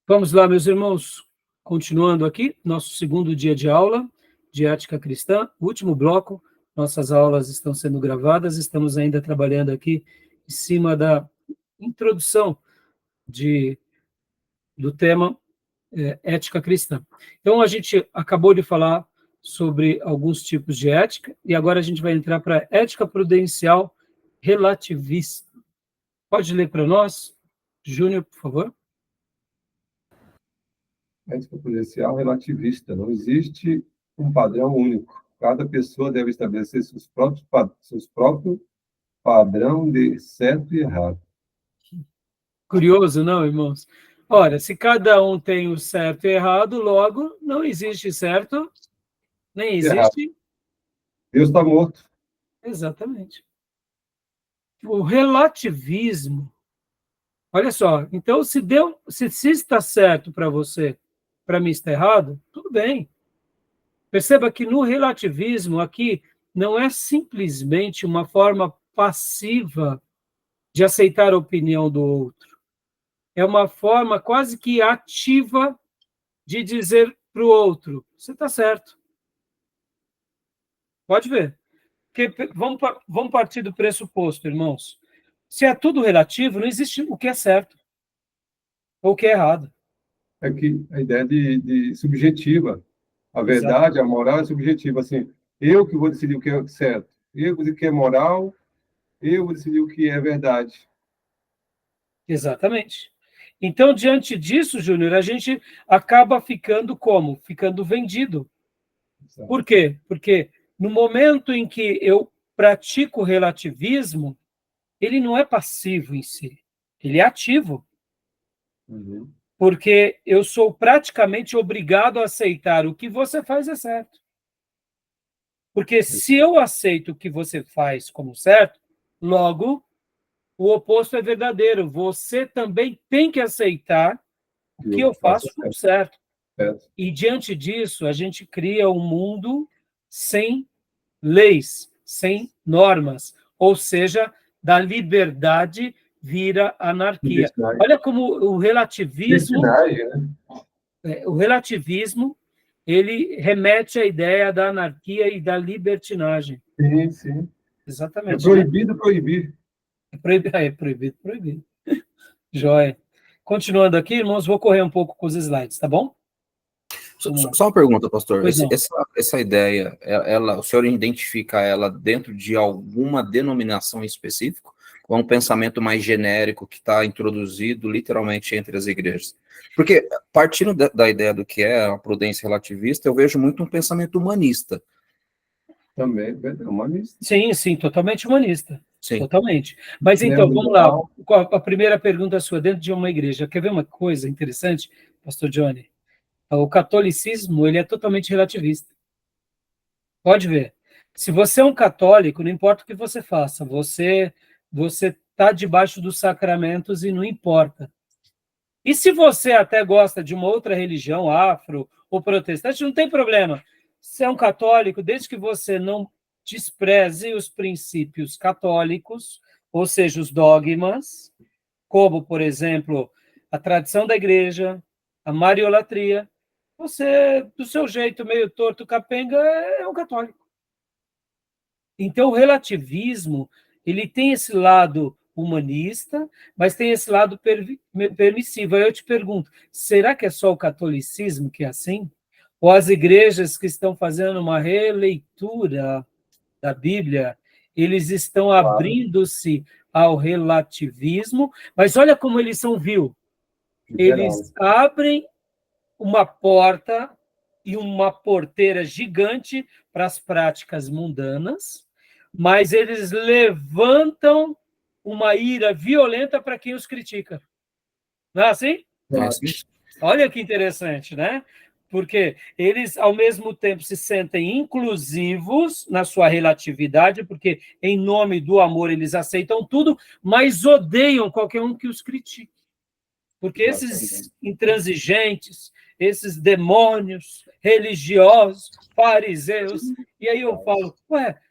Vamos lá, meus irmãos, continuando aqui, nosso segundo dia de aula de ética cristã, último bloco, nossas aulas estão sendo gravadas, estamos ainda trabalhando aqui em cima da introdução do tema ética cristã. Então, a gente acabou de falar sobre alguns tipos de ética, e agora a gente vai entrar para a ética prudencial relativista. Pode ler para nós, Júnior, por favor? Ética prudencial relativista. Não existe um padrão único. Cada pessoa deve estabelecer seus próprios padrão de certo e errado. Curioso, não, irmãos? Olha, se cada um tem o certo e errado, logo não existe certo, nem existe... Deus está morto. Exatamente. O relativismo... Olha só, então se está certo para você, para mim está errado, tudo bem. Perceba que no relativismo aqui não é simplesmente uma forma passiva de aceitar a opinião do outro. É uma forma quase que ativa de dizer para o outro, você está certo. Pode ver. Porque vamos partir do pressuposto, irmãos. Se é tudo relativo, não existe o que é certo ou o que é errado. É que a ideia de subjetiva. A verdade, exato. A moral é subjetiva. Assim, eu que vou decidir o que é certo. Eu vou decidir o que é moral. Eu vou decidir o que é verdade. Exatamente. Então, diante disso, Júnior, a gente acaba ficando como? Ficando vendido. Exato. Por quê? Porque no momento em que eu pratico o relativismo, ele não é passivo em si, ele é ativo. Uhum. Porque eu sou praticamente obrigado a aceitar o que você faz é certo. Porque se eu aceito o que você faz como certo, logo, o oposto é verdadeiro. Você também tem que aceitar o que eu faço como certo. E, diante disso, a gente cria um mundo sem leis, sem normas. Ou seja, da liberdade vira anarquia. Olha como o relativismo... O relativismo, ele remete à ideia da anarquia e da libertinagem. Sim, sim. Exatamente. É proibido proibir. É proibido proibir. Joia. Continuando aqui, irmãos, vou correr um pouco com os slides, tá bom? Só uma pergunta, pastor. Essa ideia, o senhor identifica ela dentro de alguma denominação em específico? Ou é um pensamento mais genérico que está introduzido literalmente entre as igrejas? Porque, partindo da ideia do que é a prudência relativista, eu vejo muito um pensamento humanista. Também é humanista. Sim, sim, totalmente humanista. Sim. Totalmente. Mas então, vamos lá. A primeira pergunta sua, dentro de uma igreja. Quer ver uma coisa interessante, pastor Johnny? O catolicismo, ele é totalmente relativista. Pode ver. Se você é um católico, não importa o que você faça, você está debaixo dos sacramentos e não importa. E se você até gosta de uma outra religião, afro ou protestante, não tem problema. Você é um católico, desde que você não despreze os princípios católicos, ou seja, os dogmas, como, por exemplo, a tradição da igreja, a mariolatria, você, do seu jeito meio torto, capenga, é um católico. Então, o relativismo, ele tem esse lado humanista, mas tem esse lado permissivo. Aí eu te pergunto, será que é só o catolicismo que é assim? Ou as igrejas que estão fazendo uma releitura da Bíblia, eles estão abrindo-se ao relativismo, mas olha como eles são vil. Eles abrem uma porta e uma porteira gigante para as práticas mundanas, mas eles levantam uma ira violenta para quem os critica. Não é assim? Olha que interessante, né? Porque eles, ao mesmo tempo, se sentem inclusivos na sua relatividade, porque, em nome do amor, eles aceitam tudo, mas odeiam qualquer um que os critique. Porque esses intransigentes, esses demônios religiosos, fariseus, e aí eu falo,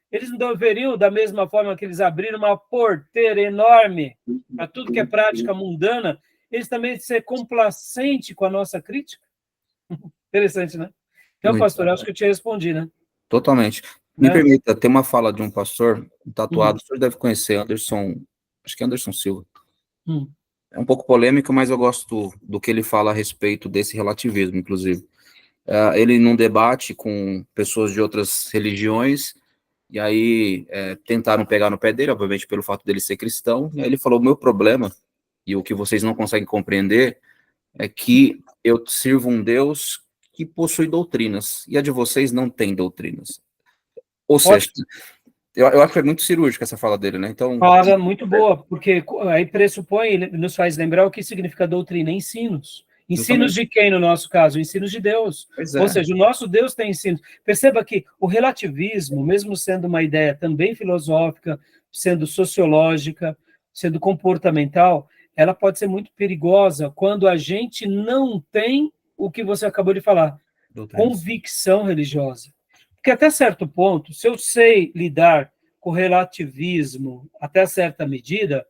eles não deveriam, da mesma forma que eles abriram uma porteira enorme para tudo que é prática mundana, eles também ser complacente com a nossa crítica? Interessante, né? Então, Muito. pastor, acho que eu te respondi, né? Totalmente. Me Né? permita, tem uma fala de um pastor, um tatuado, o senhor deve conhecer, Anderson, acho que é Anderson Silva. É um pouco polêmico, mas eu gosto do que ele fala a respeito desse relativismo, inclusive. Ele, num debate com pessoas de outras religiões, e aí tentaram pegar no pé dele, obviamente pelo fato dele ser cristão, e aí ele falou, o meu problema, e o que vocês não conseguem compreender, é que eu sirvo um Deus que possui doutrinas, e a de vocês não tem doutrinas. Ou seja, eu acho que é muito cirúrgica essa fala dele, né? Então, Fala muito boa, porque aí pressupõe, nos faz lembrar o que significa doutrina, ensinos. Ensinos de quem, no nosso caso? Ensinos de Deus. Ou seja, o nosso Deus tem ensinos. Perceba que o relativismo, mesmo sendo uma ideia também filosófica, sendo sociológica, sendo comportamental, ela pode ser muito perigosa quando a gente não tem o que você acabou de falar, convicção religiosa. Porque até certo ponto, se eu sei lidar com relativismo até certa medida,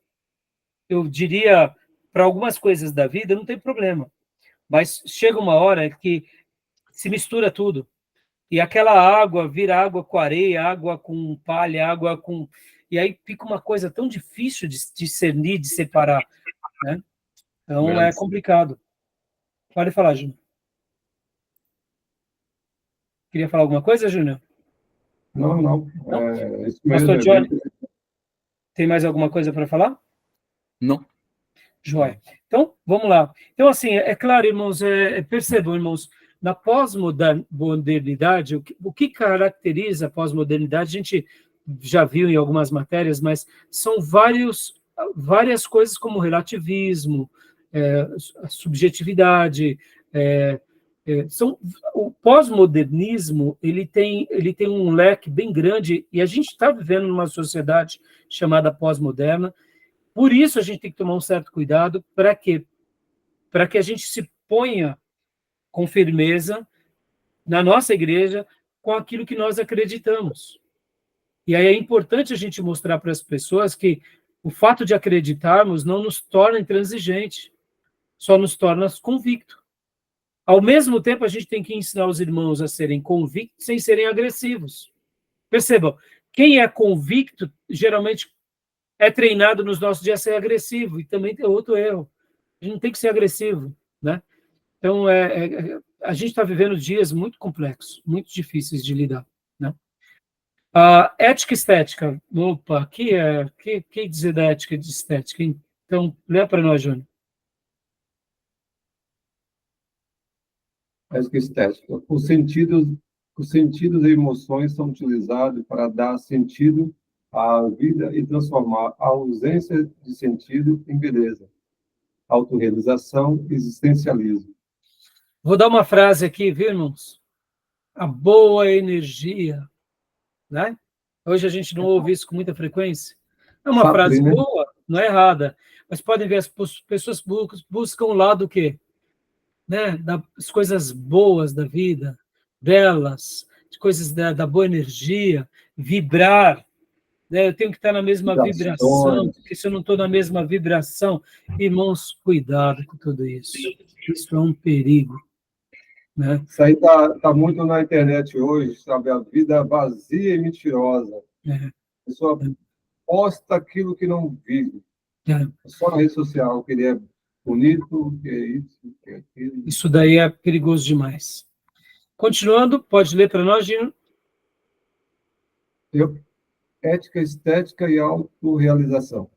eu diria, para algumas coisas da vida, não tem problema. Mas chega uma hora que se mistura tudo. E aquela água vira água com areia, água com palha, água com... E aí fica uma coisa tão difícil de discernir, de separar. Né? Então é complicado. Pode falar, Júnior. Queria falar alguma coisa, Júnior? Não. Isso mesmo. Pastor Johnny, tem mais alguma coisa para falar? Não. Joia. Então, vamos lá. Então, assim, é claro, irmãos, percebam, irmãos, na pós-modernidade, o que caracteriza a pós-modernidade, a gente já viu em algumas matérias, mas são várias coisas como relativismo, a subjetividade, o pós-modernismo ele tem um leque bem grande, e a gente está vivendo numa sociedade chamada pós-moderna. Por isso, a gente tem que tomar um certo cuidado para que a gente se ponha com firmeza na nossa igreja com aquilo que nós acreditamos. E aí é importante a gente mostrar para as pessoas que o fato de acreditarmos não nos torna intransigente, só nos torna convicto. Ao mesmo tempo, a gente tem que ensinar os irmãos a serem convictos sem serem agressivos. Percebam, quem é convicto, geralmente é treinado nos nossos dias a ser agressivo, e também tem outro erro. A gente não tem que ser agressivo, né? Então, a gente está vivendo dias muito complexos, muito difíceis de lidar, né? A ética e estética. Opa, que dizer da ética e de estética, hein? Então, lê para nós, Júnior. Ética e estética. Os sentidos e emoções são utilizados para dar sentido à vida e transformar a ausência de sentido em beleza. Autorrealização, existencialismo. Vou dar uma frase aqui, viu, irmãos? A boa energia, né? Hoje a gente não ouve isso com muita frequência. É uma frase boa, não é errada, mas podem ver, as pessoas buscam o lado do quê? Né? Das coisas boas da vida, belas, de coisas da boa energia, vibrar, né? Eu tenho que estar na mesma vibração, porque se eu não estou na mesma vibração, irmãos, cuidado com tudo isso. Isso é um perigo. Né? Isso aí tá muito na internet hoje, sabe? A vida vazia e mentirosa. A pessoa posta aquilo que não vive. Só na rede social, que ele é bonito, que é isso, que é aquilo. Isso daí é perigoso demais. Continuando, pode ler para nós, Gino? Ética, estética e autorrealização.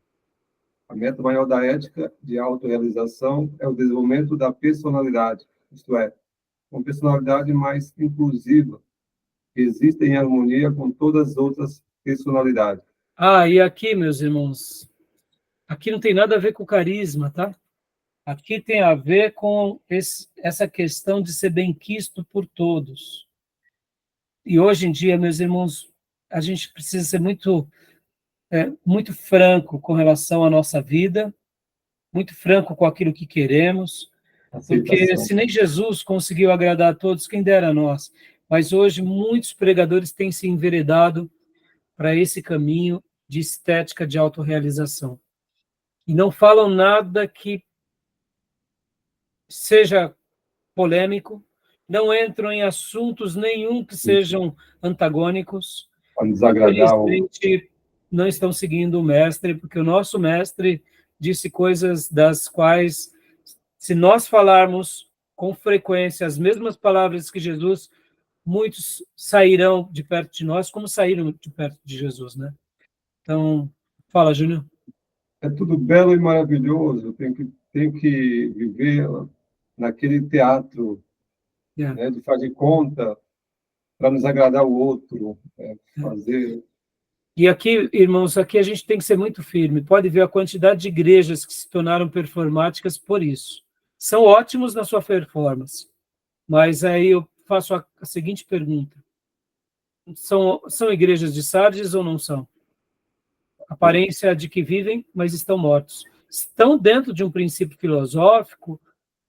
A meta maior da ética de autorrealização é o desenvolvimento da personalidade, isto é, uma personalidade mais inclusiva, que existe em harmonia com todas as outras personalidades. E aqui, meus irmãos, aqui não tem nada a ver com carisma, tá? Aqui tem a ver com essa questão de ser benquisto por todos. E hoje em dia, meus irmãos, a gente precisa ser muito franco com relação à nossa vida, muito franco com aquilo que queremos, porque se nem Jesus conseguiu agradar a todos, quem dera a nós. Mas hoje muitos pregadores têm se enveredado para esse caminho de estética de autorrealização. E não falam nada que seja polêmico, não entram em assuntos nenhum que sejam antagônicos. Para desagradar Infelizmente, não estão seguindo o mestre, porque o nosso mestre disse coisas das quais, se nós falarmos com frequência as mesmas palavras que Jesus, muitos sairão de perto de nós, como saíram de perto de Jesus, né? Então, fala, Júnior. É tudo belo e maravilhoso, tem que viver naquele teatro, né, de fazer conta para nos agradar o outro, fazer... E aqui, irmãos, aqui a gente tem que ser muito firme. Pode ver a quantidade de igrejas que se tornaram performáticas por isso. São ótimos na sua performance, mas aí eu faço a seguinte pergunta. São igrejas de Sardes ou não são? Aparência de que vivem, mas estão mortos. Estão dentro de um princípio filosófico,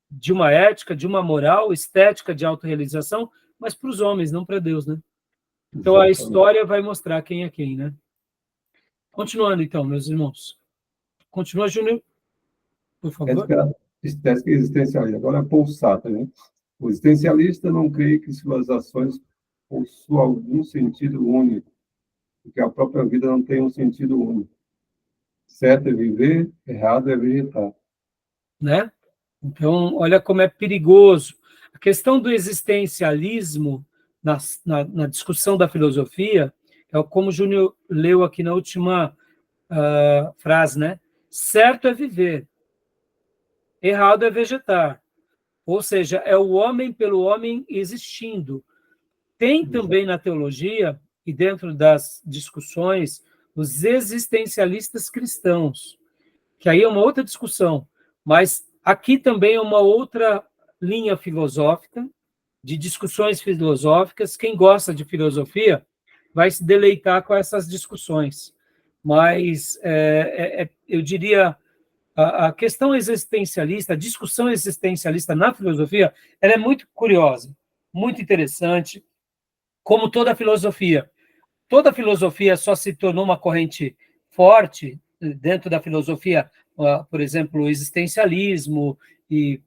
de uma ética, de uma moral, estética de autorrealização, mas para os homens, não para Deus, né? Então, a história vai mostrar quem é quem, né? Continuando, então, meus irmãos. Continua, Júnior, por favor. Estética existencialista. Agora, Paul Sartre, né? O existencialista não crê que suas ações possuam algum sentido único, porque a própria vida não tem um sentido único. Certo é viver, errado é vegetar. Né? Então, olha como é perigoso. A questão do existencialismo na discussão da filosofia, é como o Júnior leu aqui na última frase, né? Certo é viver, errado é vegetar. Ou seja, é o homem pelo homem existindo. Tem também na teologia, e dentro das discussões, os existencialistas cristãos, que aí é uma outra discussão, mas aqui também é uma outra linha filosófica, de discussões filosóficas. Quem gosta de filosofia vai se deleitar com essas discussões. Mas eu diria, a questão existencialista, a discussão existencialista na filosofia, ela é muito curiosa, muito interessante, como toda filosofia. Toda filosofia só se tornou uma corrente forte dentro da filosofia, por exemplo, o existencialismo, e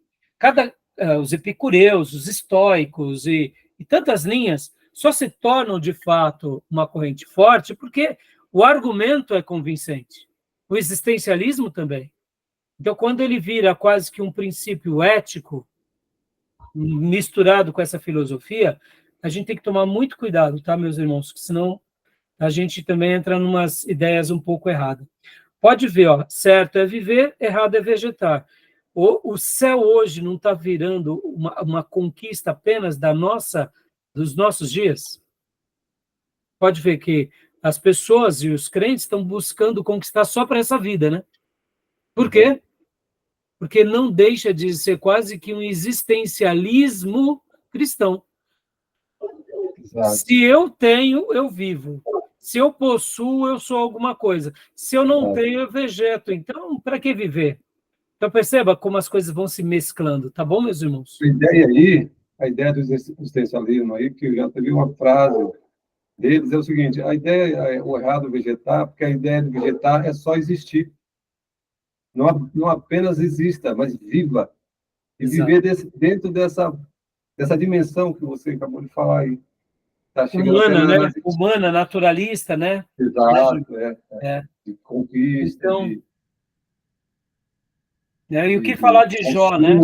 os epicureus, os estoicos e tantas linhas só se tornam, de fato, uma corrente forte porque o argumento é convincente. O existencialismo também. Então, quando ele vira quase que um princípio ético misturado com essa filosofia, a gente tem que tomar muito cuidado, tá, meus irmãos? Porque senão a gente também entra em umas ideias um pouco erradas. Pode ver, ó, certo é viver, errado é vegetar. O céu hoje não está virando uma conquista apenas dos nossos dias? Pode ver que as pessoas e os crentes estão buscando conquistar só para essa vida, né? Por quê? Porque não deixa de ser quase que um existencialismo cristão. Exato. Se eu tenho, eu vivo. Se eu possuo, eu sou alguma coisa. Se eu não tenho, eu vegeto. Então, para que viver? Então, perceba como as coisas vão se mesclando. Tá bom, meus irmãos? A ideia do existencialismo aí, que eu já teve uma frase deles, é o seguinte: a ideia é o errado vegetar, porque a ideia de vegetar é só existir. Não apenas exista, mas viva. E exato. Viver dentro dessa dimensão que você acabou de falar aí. Tá humana, né? Humana, naturalista, né? Exato, de conquista, então, e o que falar de Jó, né?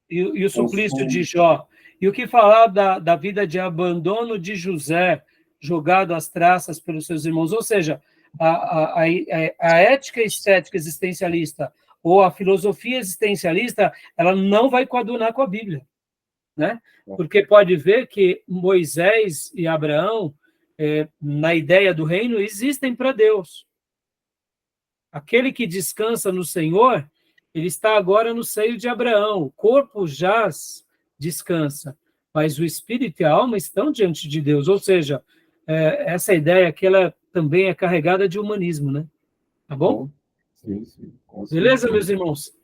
E o suplício de Jó. E o que falar da vida de abandono de José, jogado às traças pelos seus irmãos? Ou seja, a ética estética existencialista ou a filosofia existencialista, ela não vai coadunar com a Bíblia, né? Porque pode ver que Moisés e Abraão, na ideia do reino, existem para Deus. Aquele que descansa no Senhor, ele está agora no seio de Abraão. O corpo jaz descansa, mas o espírito e a alma estão diante de Deus. Ou seja, essa ideia aqui, ela também é carregada de humanismo, né? Tá bom? Sim. Beleza, meus irmãos?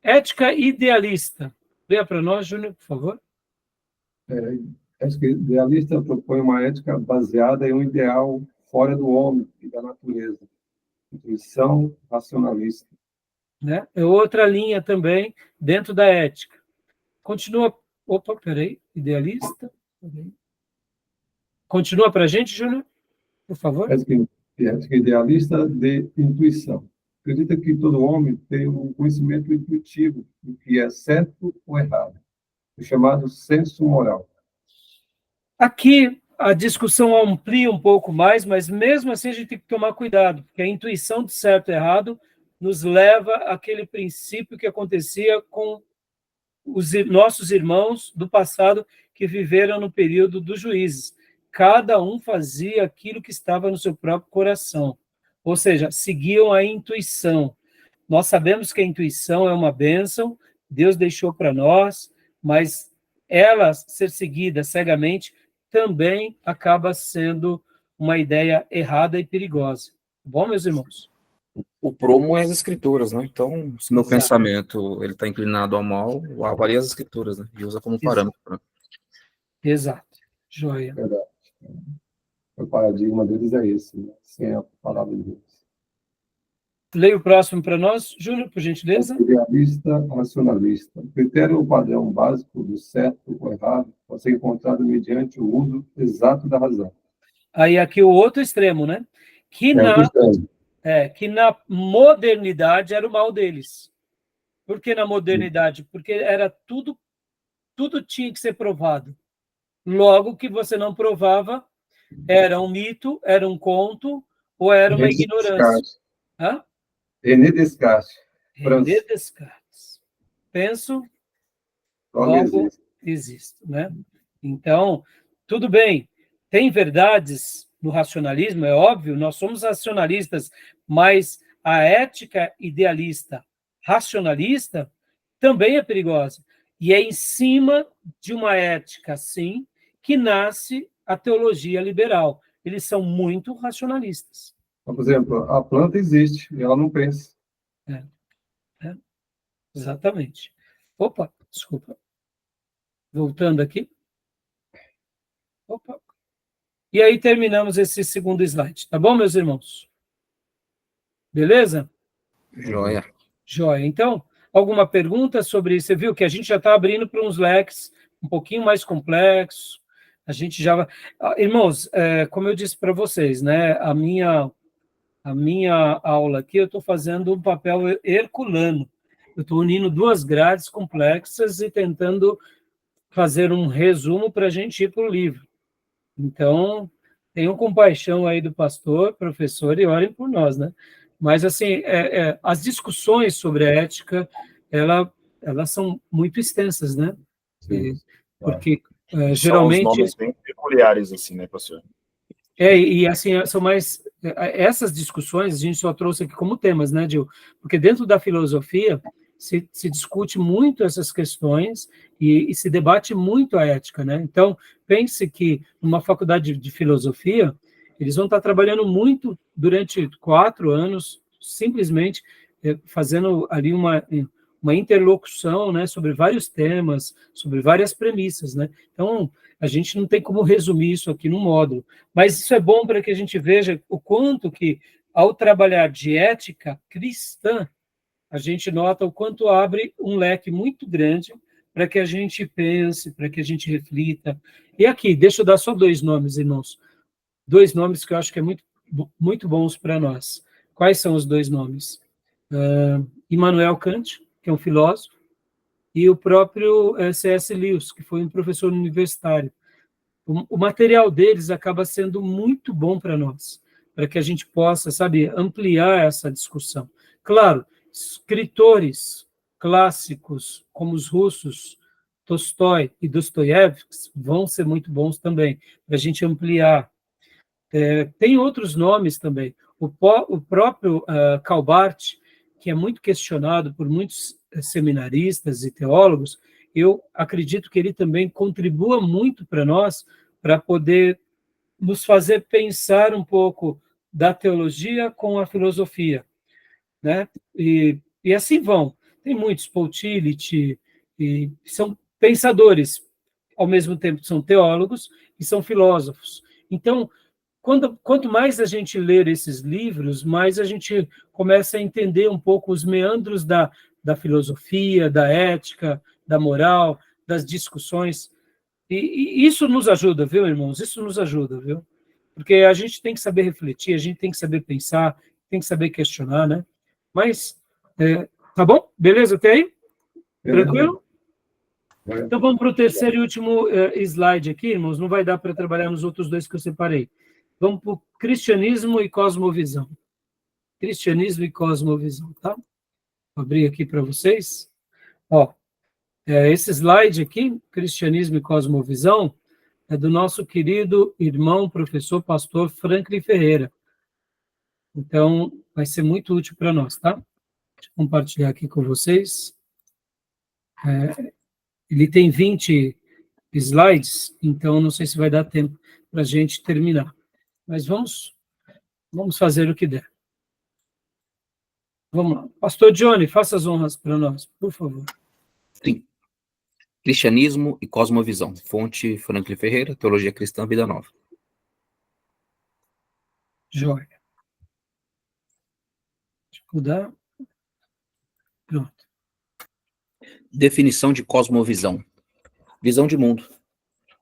Ética idealista. Leia para nós, Júnior, por favor. A ética idealista propõe uma ética baseada em um ideal fora do homem e da natureza. Intuição racionalista. Né? É outra linha também dentro da ética. Continua. Opa, peraí. Idealista. Peraí. Continua para a gente, Júnior, por favor. Ética idealista de intuição. Acredita que todo homem tem um conhecimento intuitivo do que é certo ou errado, o chamado senso moral. Aqui a discussão amplia um pouco mais, mas mesmo assim a gente tem que tomar cuidado, porque a intuição de certo e errado nos leva àquele princípio que acontecia com os nossos irmãos do passado que viveram no período dos juízes. Cada um fazia aquilo que estava no seu próprio coração, ou seja, seguiam a intuição. Nós sabemos que a intuição é uma bênção, Deus deixou para nós, mas ela ser seguida cegamente também acaba sendo uma ideia errada e perigosa. Bom, meus irmãos? O promo é as escrituras, né? Então, se meu pensamento ele está inclinado ao mal, avalia as escrituras, né? E usa como parâmetro. Né? Exato. Joia. Verdade. O paradigma deles é esse, né? Sem a palavra de Deus. Leia o próximo para nós, Júnior, por gentileza. Idealista, racionalista. O critério ou padrão básico do certo ou errado pode ser encontrado mediante o uso exato da razão. Aí aqui o outro extremo, né? Que na modernidade era o mal deles. Por que na modernidade? Porque era tudo tinha que ser provado. Logo, que você não provava, era um mito, era um conto, ou era uma ignorância. Hã? René Descartes. René Descartes. Penso, logo existo, né? Então, tudo bem, tem verdades no racionalismo, é óbvio, nós somos racionalistas, mas a ética idealista racionalista também é perigosa. E é em cima de uma ética, assim, que nasce a teologia liberal. Eles são muito racionalistas. Por exemplo, a planta existe e ela não pensa. Exatamente. Opa, desculpa. Voltando aqui. Opa. E aí terminamos esse segundo slide. Tá bom, meus irmãos? Beleza? Joia. Joia. Então, alguma pergunta sobre isso? Você viu que a gente já está abrindo para uns leques um pouquinho mais complexos. A gente já... Irmãos, como eu disse para vocês, né? A minha aula aqui, eu estou fazendo um papel herculano. Eu estou unindo duas grades complexas e tentando fazer um resumo para a gente ir para o livro. Então, tenham compaixão aí do pastor, professor, e orem por nós, né? Mas, assim, as discussões sobre a ética, elas são muito extensas, né? Sim, porque, geralmente... São os nomes bem peculiares, assim, né, pastor? E assim, são mais... Essas discussões a gente só trouxe aqui como temas, né, Gil? Porque dentro da filosofia se discute muito essas questões e se debate muito a ética, né? Então, pense que numa faculdade de filosofia, eles vão estar trabalhando muito durante 4 anos, simplesmente fazendo ali uma interlocução, né, sobre vários temas, sobre várias premissas, né? Então, a gente não tem como resumir isso aqui num módulo, mas isso é bom para que a gente veja o quanto que, ao trabalhar de ética cristã, a gente nota o quanto abre um leque muito grande para que a gente pense, para que a gente reflita. E aqui, deixa eu dar só 2 nomes, irmãos. 2 nomes que eu acho que é muito bons para nós. Quais são os 2 nomes? Immanuel Kant, que é um filósofo, e o próprio C.S. Lewis, que foi um professor universitário. O material deles acaba sendo muito bom para nós, para que a gente possa, sabe, ampliar essa discussão. Claro, escritores clássicos, como os russos, Tolstói e Dostoiévski, vão ser muito bons também, para a gente ampliar. Tem outros nomes também. O próprio Karl Barth, que é muito questionado por muitos seminaristas e teólogos, eu acredito que ele também contribua muito para nós, para poder nos fazer pensar um pouco da teologia com a filosofia, né? E assim vão. Tem muitos, Paul Tillich, e são pensadores, ao mesmo tempo são teólogos e são filósofos. Então, quanto mais a gente ler esses livros, mais a gente começa a entender um pouco os meandros da filosofia, da ética, da moral, das discussões. E isso nos ajuda, viu, irmãos? Isso nos ajuda, viu? Porque a gente tem que saber refletir, a gente tem que saber pensar, tem que saber questionar, né? Mas, tá bom? Beleza até aí? Tranquilo? Então vamos para o terceiro e último slide aqui, irmãos. Não vai dar para trabalhar nos outros dois que eu separei. Vamos para o cristianismo e cosmovisão. Cristianismo e cosmovisão, tá? Vou abrir aqui para vocês. Ó, esse slide aqui, cristianismo e cosmovisão, é do nosso querido irmão, professor, pastor Franklin Ferreira. Então, vai ser muito útil para nós, tá? Deixa eu compartilhar aqui com vocês. Ele tem 20 slides, então não sei se vai dar tempo para a gente terminar. Mas vamos fazer o que der. Vamos lá. Pastor Johnny, faça as honras para nós, por favor. Sim. Cristianismo e cosmovisão. Fonte Franklin Ferreira, Teologia Cristã, Vida Nova. Joia. Deixa eu mudar. Pronto. Definição de cosmovisão. Visão de mundo.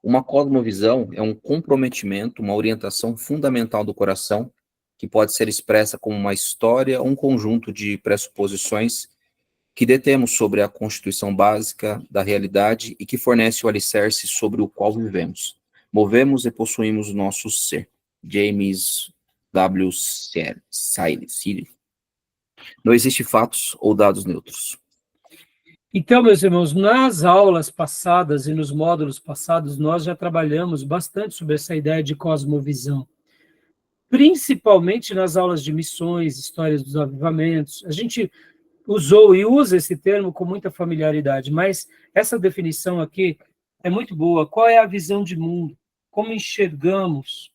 Uma cosmovisão é um comprometimento, uma orientação fundamental do coração, que pode ser expressa como uma história, um conjunto de pressuposições que detemos sobre a constituição básica da realidade e que fornece o alicerce sobre o qual vivemos. Movemos e possuímos o nosso ser. James W. Sire. Não existe fatos ou dados neutros. Então, meus irmãos, nas aulas passadas e nos módulos passados, nós já trabalhamos bastante sobre essa ideia de cosmovisão. Principalmente nas aulas de missões, histórias dos avivamentos. A gente usou e usa esse termo com muita familiaridade, mas essa definição aqui é muito boa. Qual é a visão de mundo? Como enxergamos?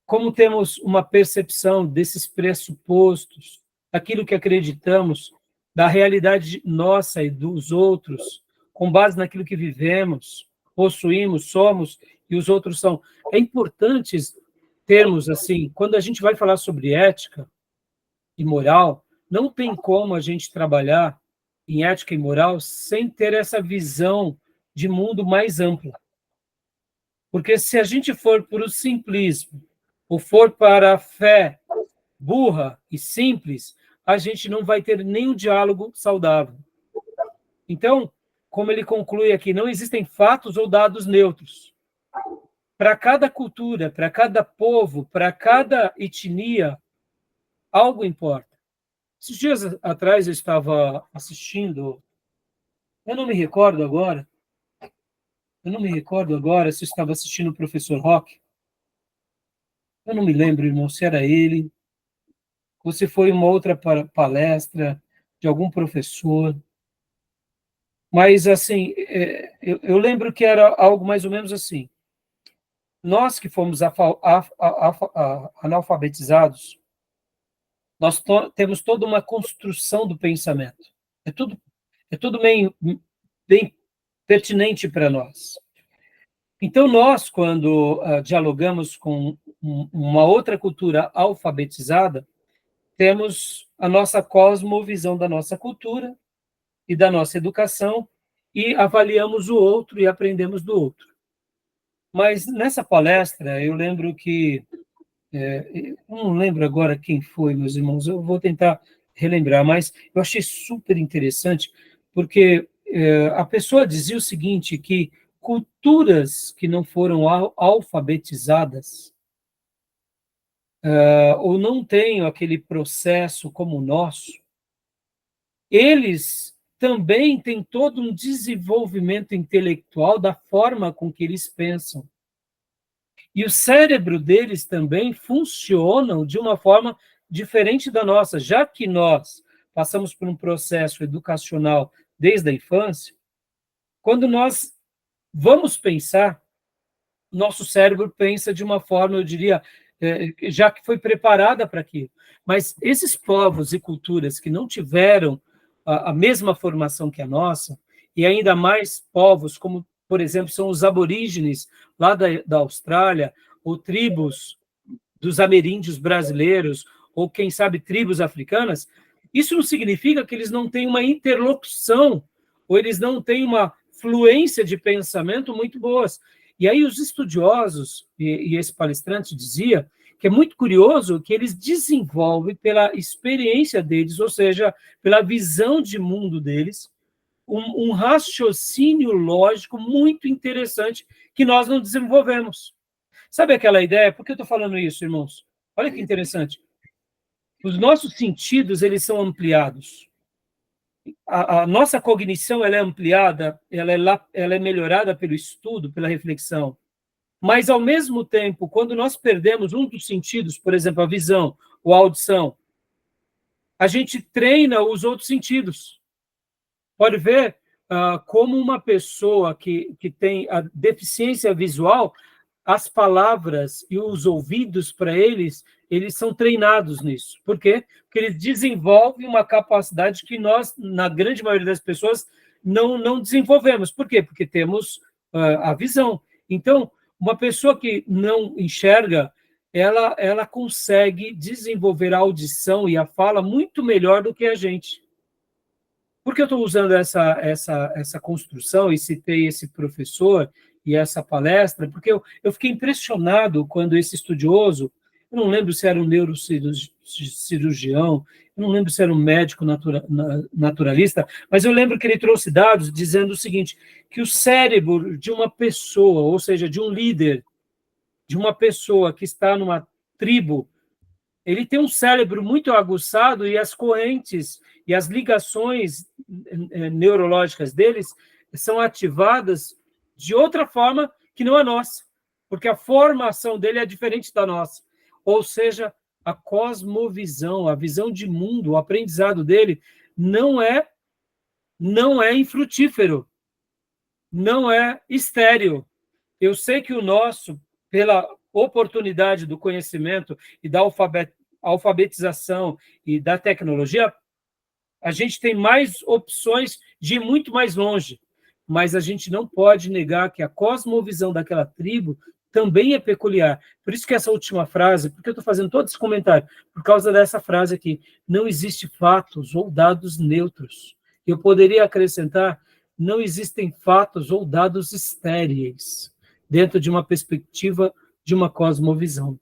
Como temos uma percepção desses pressupostos, daquilo que acreditamos, da realidade nossa e dos outros, com base naquilo que vivemos, possuímos, somos e os outros são. É importante termos assim, quando a gente vai falar sobre ética e moral, não tem como a gente trabalhar em ética e moral sem ter essa visão de mundo mais ampla. Porque se a gente for para o simplismo, ou for para a fé burra e simples, a gente não vai ter nenhum diálogo saudável. Então, como ele conclui aqui, não existem fatos ou dados neutros. Para cada cultura, para cada povo, para cada etnia, algo importa. Esses dias atrás eu estava assistindo, eu não me recordo agora se eu estava assistindo o professor Rock. Eu não me lembro, irmão, se era ele, ou se foi uma outra palestra de algum professor. Mas, assim, eu lembro que era algo mais ou menos assim. Nós que fomos analfabetizados, nós temos toda uma construção do pensamento. É tudo bem pertinente para nós. Então, nós, quando dialogamos com uma outra cultura alfabetizada, temos a nossa cosmovisão da nossa cultura e da nossa educação e avaliamos o outro e aprendemos do outro. Mas nessa palestra, eu lembro que... eu não lembro agora quem foi, meus irmãos, eu vou tentar relembrar, mas eu achei super interessante, porque a pessoa dizia o seguinte, que culturas que não foram alfabetizadas ou não têm aquele processo como o nosso, eles também têm todo um desenvolvimento intelectual da forma com que eles pensam. E o cérebro deles também funcionam de uma forma diferente da nossa, já que nós passamos por um processo educacional desde a infância, quando nós vamos pensar, nosso cérebro pensa de uma forma, eu diria, já que foi preparada para aquilo. Mas esses povos e culturas que não tiveram a mesma formação que a nossa, e ainda mais povos como, por exemplo, são os aborígenes lá da Austrália, ou tribos dos ameríndios brasileiros, ou, quem sabe, tribos africanas, isso não significa que eles não têm uma interlocução, ou eles não têm uma fluência de pensamento muito boas. E aí os estudiosos, e esse palestrante dizia, que é muito curioso que eles desenvolvem pela experiência deles, ou seja, pela visão de mundo deles, um raciocínio lógico muito interessante que nós não desenvolvemos. Sabe aquela ideia? Por que eu estou falando isso, irmãos? Olha que interessante. Os nossos sentidos, eles são ampliados. A nossa cognição, ela é ampliada, ela é melhorada pelo estudo, pela reflexão. Mas, ao mesmo tempo, quando nós perdemos um dos sentidos, por exemplo, a visão ou a audição, a gente treina os outros sentidos. Pode ver como uma pessoa que tem a deficiência visual, as palavras e os ouvidos para eles são treinados nisso. Por quê? Porque eles desenvolvem uma capacidade que nós, na grande maioria das pessoas, não desenvolvemos. Por quê? Porque temos a visão. Então, uma pessoa que não enxerga, ela consegue desenvolver a audição e a fala muito melhor do que a gente. Por que eu estou usando essa construção e citei esse professor e essa palestra? Porque eu fiquei impressionado quando esse estudioso, eu não lembro se era um neurocirurgião, eu não lembro se era um médico naturalista, mas eu lembro que ele trouxe dados dizendo o seguinte, que o cérebro de uma pessoa, ou seja, de um líder, de uma pessoa que está numa tribo, ele tem um cérebro muito aguçado e as correntes e as ligações neurológicas deles são ativadas de outra forma que não a nossa, porque a formação dele é diferente da nossa. Ou seja, a cosmovisão, a visão de mundo, o aprendizado dele não é infrutífero, não é estéril. Eu sei que o nosso, pela oportunidade do conhecimento e da alfabetização e da tecnologia, a gente tem mais opções de ir muito mais longe, mas a gente não pode negar que a cosmovisão daquela tribo também é peculiar. Por isso que essa última frase, porque eu estou fazendo todo esse comentário, por causa dessa frase aqui, não existe fatos ou dados neutros. Eu poderia acrescentar, não existem fatos ou dados estéreis dentro de uma perspectiva de uma cosmovisão.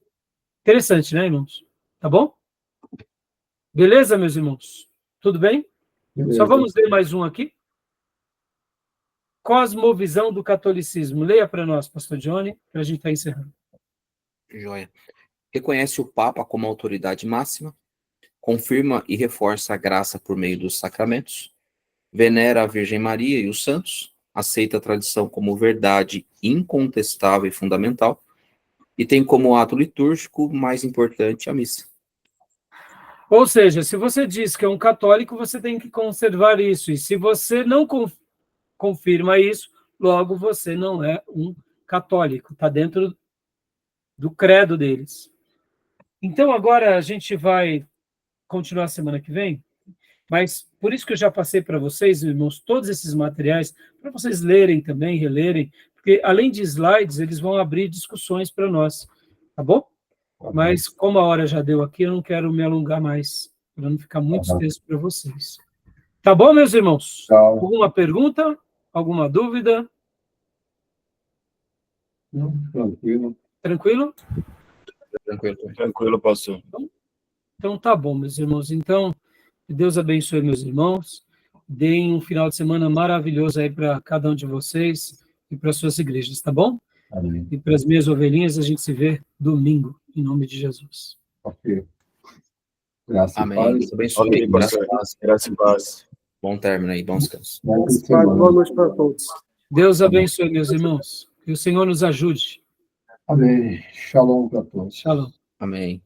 Interessante, né, irmãos? Tá bom? Beleza, meus irmãos? Tudo bem? Beleza. Só vamos ler mais um aqui. Cosmovisão do catolicismo. Leia para nós, pastor Johnny, para a gente estar encerrando. Joia. Reconhece o Papa como autoridade máxima, confirma e reforça a graça por meio dos sacramentos, venera a Virgem Maria e os santos, aceita a tradição como verdade incontestável e fundamental, e tem como ato litúrgico mais importante a missa. Ou seja, se você diz que é um católico, você tem que conservar isso. E se você não confirma isso, logo você não é um católico. Está dentro do credo deles. Então, agora a gente vai continuar semana que vem, mas por isso que eu já passei para vocês, irmãos, todos esses materiais, para vocês lerem também, relerem, porque além de slides, eles vão abrir discussões para nós, tá bom? Mas como a hora já deu aqui, eu não quero me alongar mais, para não ficar muito extenso para vocês. Tá bom, meus irmãos? Tchau. Alguma pergunta? Alguma dúvida? Não, tranquilo. Tranquilo? Tranquilo, pastor. Então tá bom, meus irmãos. Então, que Deus abençoe meus irmãos. Deem um final de semana maravilhoso aí para cada um de vocês e para suas igrejas, tá bom? Amém. E para as minhas ovelhinhas, a gente se vê domingo, em nome de Jesus. Ok. Graças Amém. a Deus abençoe. Ok, pastor. Graças e paz. Bom término aí, bom descanso. Boa noite para todos. Deus abençoe, meus irmãos. Que o Senhor nos ajude. Amém. Shalom para todos. Shalom. Amém.